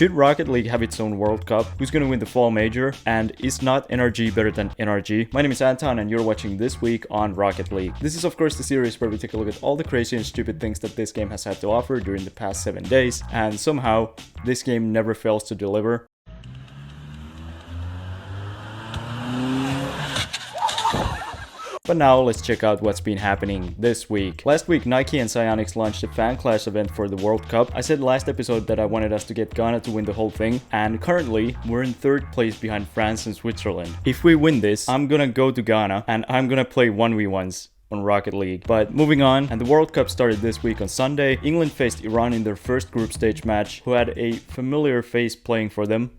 Should Rocket League have its own World Cup? Who's gonna win the fall major? And is not NRG better than NRG? My name is Anton and you're watching This Week on Rocket League. This is of course the series where we take a look at all the crazy and stupid things that this game has had to offer during the past 7 days, and somehow this game never fails to deliver. But now let's check out what's been happening this week. Last week, Nike and Psyonix launched a fan clash event for the World Cup. I said last episode that I wanted us to get Ghana to win the whole thing, and currently we're in 3rd place behind France and Switzerland. If we win this, I'm gonna go to Ghana and I'm gonna play 1v1s on Rocket League. But moving on, and the World Cup started this week on Sunday. England faced Iran in their first group stage match, who had a familiar face playing for them.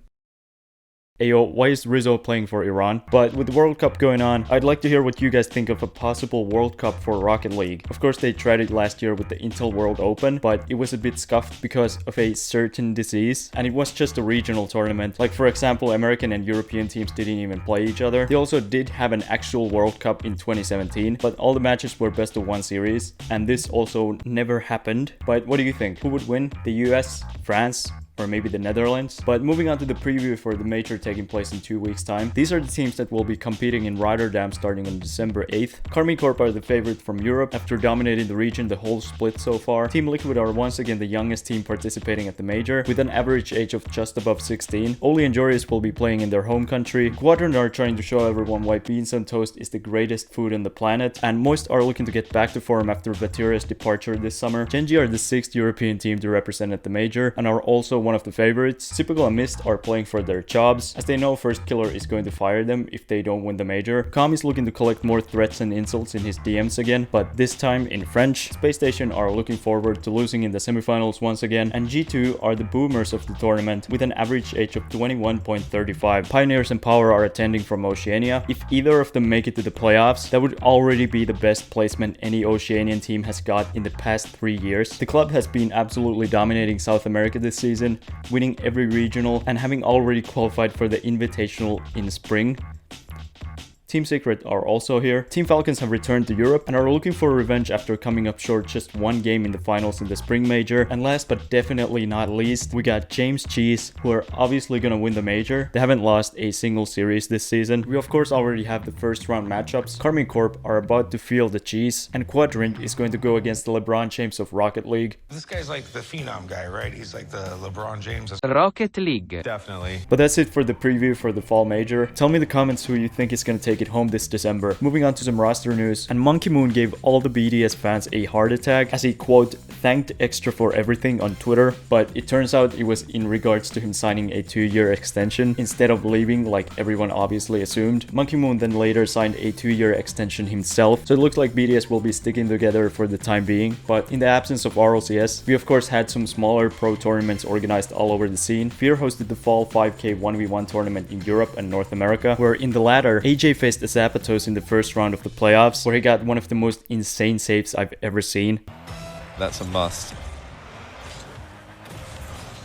Ayo, why is Rizzo playing for Iran? But with the World Cup going on, I'd like to hear what you guys think of a possible World Cup for Rocket League. Of course, they tried it last year with the Intel World Open, but it was a bit scuffed because of a certain disease, and it was just a regional tournament. Like for example, American and European teams didn't even play each other. They also did have an actual World Cup in 2017, but all the matches were best of 1 series, and this also never happened. But what do you think? Who would win? The US? France? Or maybe the Netherlands? But moving on to the preview for the major taking place in 2 weeks time. These are the teams that will be competing in Rotterdam starting on December 8th. Comm Corp are the favorite from Europe after dominating the region the whole split so far. Team Liquid are once again the youngest team participating at the major with an average age of just above 16. Oli and Joris will be playing in their home country. Quadrant are trying to show everyone why beans on toast is the greatest food on the planet, and Moist are looking to get back to form after Vatiria's departure this summer. Genji are the 6th European team to represent at the major and are also one of the favorites. Typical and Mist are playing for their jobs, as they know First Killer is going to fire them if they don't win the major. Comm is looking to collect more threats and insults in his DMs again, but this time in French. Space Station are looking forward to losing in the semifinals once again, and G2 are the boomers of the tournament with an average age of 21.35. Pioneers and Power are attending from Oceania. If either of them make it to the playoffs, that would already be the best placement any Oceanian team has got in the past 3 years. The club has been absolutely dominating South America this season, winning every regional and having already qualified for the Invitational in spring. Team Secret are also here. Team Falcons have returned to Europe and are looking for revenge after coming up short just 1 game in the finals in the spring major. And last but definitely not least, we got James Cheese, who are obviously gonna win the major. They haven't lost a single series this season. We of course already have the first round matchups. Comm Corp are about to feel the cheese, and Quadrant is going to go against the LeBron James of Rocket League. This guy's like the phenom guy, right? He's like the LeBron James of Rocket League. Definitely. But that's it for the preview for the fall major. Tell me in the comments who you think is gonna take it home this December. Moving on to some roster news, and Monkey Moon gave all the BDS fans a heart attack as he quote thanked Undxr for everything on Twitter, but it turns out it was in regards to him signing a 2-year extension instead of leaving like everyone obviously assumed. Monkey Moon then later signed a 2-year extension himself, so it looks like BDS will be sticking together for the time being. But in the absence of RLCS, we of course had some smaller pro tournaments organized all over the scene. Fear hosted the fall 5k 1v1 tournament in Europe and North America, where in the latter, AJ faced Zapatos in the first round of the playoffs, where he got one of the most insane saves I've ever seen. That's a must.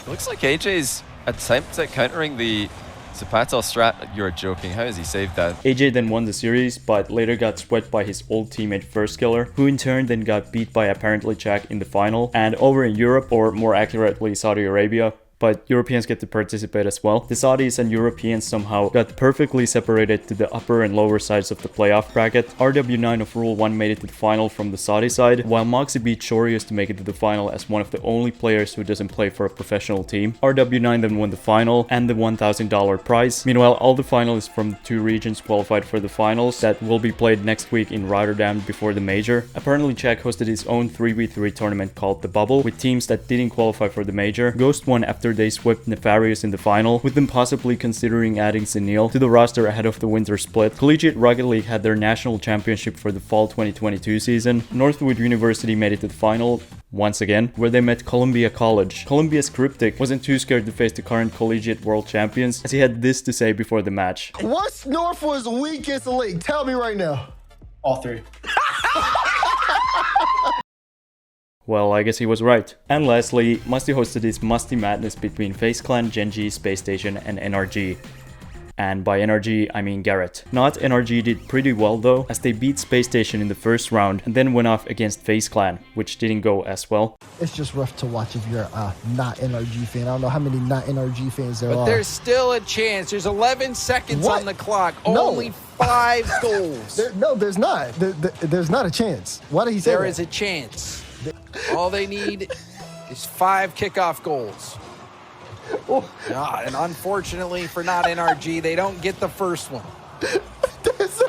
It looks like AJ's attempt at countering the Zapatos strat. You're joking. How has he saved that? AJ then won the series, but later got swept by his old teammate First Killer, who in turn then got beat by apparently Jack in the final. And over in Europe, or more accurately Saudi Arabia, but Europeans get to participate as well. The Saudis and Europeans somehow got perfectly separated to the upper and lower sides of the playoff bracket. RW9 of Rule 1 made it to the final from the Saudi side, while Moxie beat Chorius to make it to the final as one of the only players who doesn't play for a professional team. RW9 then won the final and the $1,000 prize. Meanwhile, all the finalists from the 2 regions qualified for the finals that will be played next week in Rotterdam before the major. Apparently Jack hosted his own 3v3 tournament called The Bubble with teams that didn't qualify for the major. Ghost won after they swept Nefarious in the final, with them possibly considering adding Zenil to the roster ahead of the winter split. Collegiate Rocket League had their national championship for the fall 2022 season. Northwood University made it to the final once again, where they met Columbia College. Columbia's Cryptic wasn't too scared to face the current collegiate world champions, as he had this to say before the match. What's Northwood's weakest link? Tell me right now. All 3. Well, I guess he was right. And lastly, Musty hosted his Musty Madness between FaZe Clan, Genji, Space Station, and NRG. And by NRG, I mean Garrett. Not NRG did pretty well though, as they beat Space Station in the first round and then went off against FaZe Clan, which didn't go as well. It's just rough to watch if you're a not NRG fan. I don't know how many not NRG fans there are. But there's still a chance. There's 11 seconds What? on the clock. No. Only 5 goals. No, there's not. There's not a chance. Why did he say There that? is a chance. All they need is 5 kickoff goals. And unfortunately for not NRG, they don't get the first one.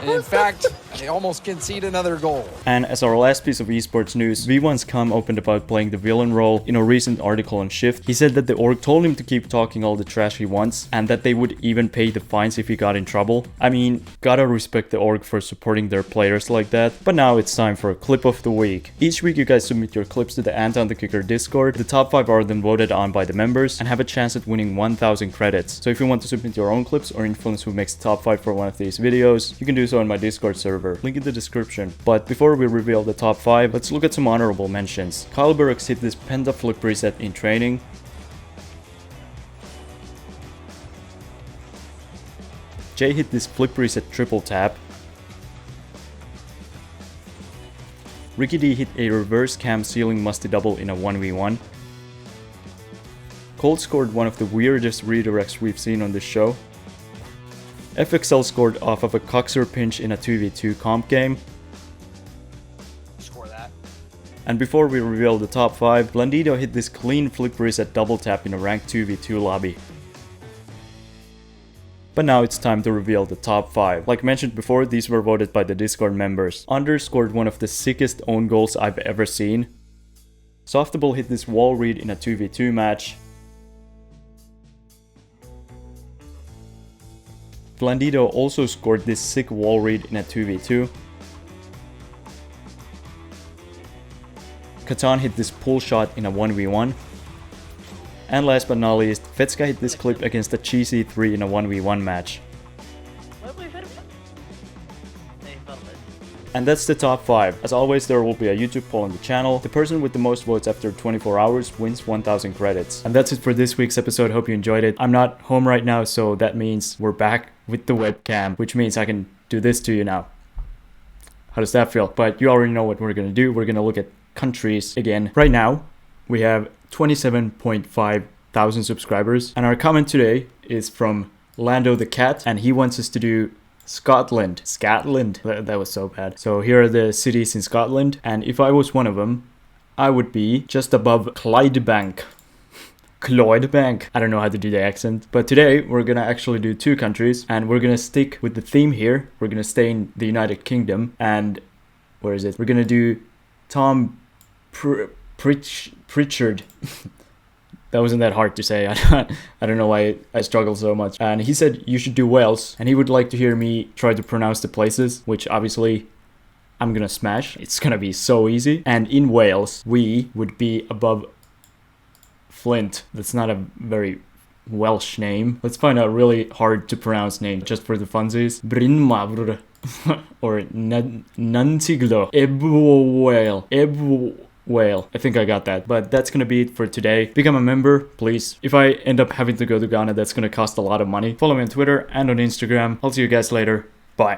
And in fact, they almost concede another goal. And as our last piece of esports news, V1's Comm opened about playing the villain role in a recent article on Shift. He said that the org told him to keep talking all the trash he wants, and that they would even pay the fines if he got in trouble. I mean, gotta respect the org for supporting their players like that. But now it's time for a clip of the week. Each week you guys submit your clips to the AntonTheKicker Discord. The top 5 are then voted on by the members and have a chance at winning 1000 credits. So if you want to submit your own clips or influence who makes the top 5 for one of these videos, you can do so in my Discord server, link in the description. But before we reveal the top 5, let's look at some honorable mentions. Kyle Burks hit this penta flip reset in training. Jay hit this flip reset triple tap. Ricky D hit a reverse cam ceiling musty double in a 1v1. Colt scored one of the weirdest redirects we've seen on this show. FXL scored off of a Coxer pinch in a 2v2 comp game. Score that. And before we reveal the top 5, Vlandito hit this clean flip reset double tap in a ranked 2v2 lobby. But now it's time to reveal the top 5. Like mentioned before, these were voted by the Discord members. Undxr scored one of the sickest own goals I've ever seen. Softable hit this wall read in a 2v2 match. Vlandito also scored this sick wall read in a 2v2. Catan hit this pull shot in a 1v1. And last but not least, Fetska hit this clip against a cheesy 3 in a 1v1 match. And that's the top 5. As always, there will be a YouTube poll on the channel. The person with the most votes after 24 hours wins 1000 credits. And that's it for this week's episode. Hope you enjoyed it. I'm not home right now, so that means we're back with the webcam, which means I can do this to you now. How does that feel? But you already know what we're gonna do. We're gonna look at countries again. Right now, we have 27.5 thousand subscribers. And our comment today is from Lando the Cat, and he wants us to do Scotland. Scotland. That was so bad. So here are the cities in Scotland, and if I was one of them, I would be just above Clydebank. Clydebank. I don't know how to do the accent. But today we're gonna actually do 2 countries, and we're gonna stick with the theme here. We're gonna stay in the United Kingdom, and where is it? We're gonna do Tom Pritchard. That wasn't that hard to say. I don't know why I struggle so much. And he said you should do Wales, and he would like to hear me try to pronounce the places, which obviously I'm gonna smash. It's gonna be so easy. And in Wales, we would be above Flint. That's not a very Welsh name. Let's find a really hard to pronounce name just for the funsies. Bryn Mawr or Nantiglo. Whale. I think I got that. But that's gonna be it for today. Become a member, please. If I end up having to go to Ghana, that's gonna cost a lot of money. Follow me on Twitter and on Instagram. I'll see you guys later.